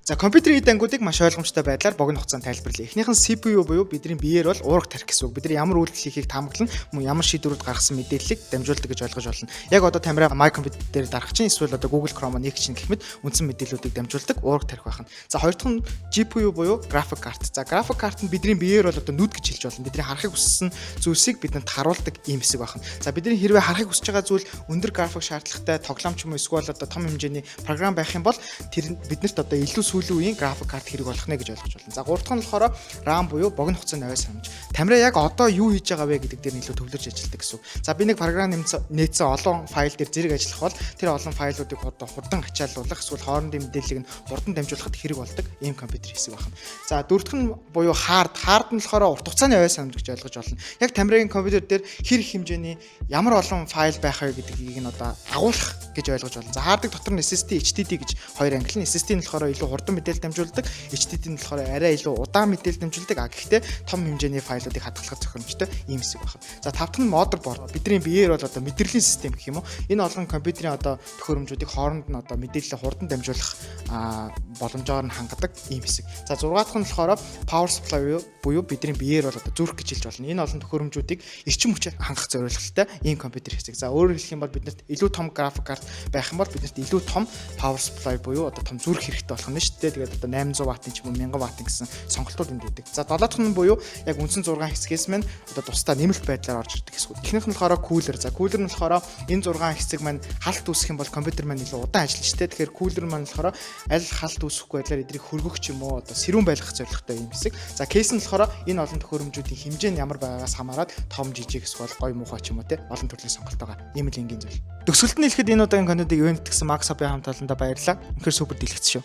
За компьютерийн эд ангуудыг маш ойлгомжтой байдлаар богино хугацаанд тайлбарлая. Эхнийх нь CPU буюу бидний биеэр бол уурга тарих гэсэн үг. Бид нар ямар үйлдэл хийхийг таамаглан мөн ямар шийдвэрүүд гаргасан мэдээллийг дамжуулдаг гэж ойлгож болно. Яг одоо тамираа My Computer дээр дарах чинь эсвэл одоо Google Chrome нэг чинь гэх мэт үндсэн мэдээллүүдийг дамжуулдаг уурга тарих байна. За хоёр дахь нь GPU буюу graphic card. За graphic card нь бидний биеэр бол одоо нүд гэж хэлж болно. Бидний харахыг хүссэн зүйлсийг бидэнд харуулдаг ийм хэсэг байна. За бидний хэрвээ харахыг хүсэж байгаа зүйл өндөр график шаардлагатай тоглоом ч юм уу эсвэл одоо том хэмжээний програм байх юм бол тэр биднэрт одоо илүү сүүлийн үеийн график карт хэрэг болох нэ гэж ойлгож байна. За гурав дахь нь болохоор RAM буюу богино хугацааны оюу санамж. Тамираа яг одоо юу хийж байгаа вэ гэдэг дээр илүү төвлөрж ажилладаг гэсэн үг. За би нэг програм нээсэн олон файл дээр зэрэг ажиллах бол тэр олон файлуудыг хурдан ачааллуулах эсвэл хоорондын мэдээллийг нь хурдан дамжуулахад хэрэг болдог ийм компьютер хэсэг байна. За дөрөв дахь нь буюу хард нь болохоор урт хугацааны оюу санамж гэж ойлгож байна. Яг тамирын компьютер дээр хэр их хэмжээний ямар олон файл байх вэ гэдгийг нь одоо агуулах гэж ойлгож байна. За хардыг дотор нь SSD, HDD гэж хоёр англи нь. SSD нь болохоор илүү хурдан мэдээлэл дамжуулдаг, HDD нь болохоор арай илүү удаан мэдээлэл дамжуулдаг. Гэхдээ том хэмжээний файлуудыг хадгалах зохиомжтой ийм хэсэг байна. За тав дахь нь motherboard. Бидний биеэр бол одоо мэдрэлийн систем гэх юм уу. Энэ олон компьютерийн одоо төхөөрөмжүүдийг хооронд нь одоо мэдээлэлээ хурдан дамжуулах боломжоор нь хангадаг ийм хэсэг. За 6 дахь нь болохоор power supply буюу бидний биеэр бол одоо зүрх гэж хэлж болно. Энэ олон төхөөрөмжүүдийг эрчим хүчээр хангах зорилготой ийм компьютер хэсэг. За өөрөөр хэлэх юм бол биднэрт илүү том график карт байх юм бол биднэрт илүү том power supply буюу одоо том зүрх хэрэгтэй болох нь шүү дээ. Тэгээд одоо 800 ваттын ч юм уу 1000 ваттын гэсэн сонголтууд энд үүдэг. За 7 дахь нь буюу яг үндсэн 6 хэсгээс маань одоо тусдаа нэмэлт байдлаар орж ирдэг хэсгүүд. Эхнийх нь болохоор кулер. За кулер нь болохоор энэ 6 хэсэг маань халт үүсэх юм бол компьютер маань илүү удаан ажиллана шүү дээ. Тэгэхээр кулер маань болохоор аль халт үүсэхгүй байдлаар эдрийг хөргөх ч юм уу одоо сэрүүн байлгах зорилготой юм хэсэг. За кейс нь болохоор энэ олон төхөөрөмжүүдийн хэмжээ нь ямар байгаагаас хамаарат том жижиг эсвэл гой муухай ч юм уу те олон төрлийн сонголт байгаа. Ийм л энгийн зүйл. Төгсгөлд нь хэлэхэд энэ удаагийн контентыг ивент гэсэн Max Hub-ийн хамт олондоо баярлалаа. Үнэхээр супер дэлгэц шүү.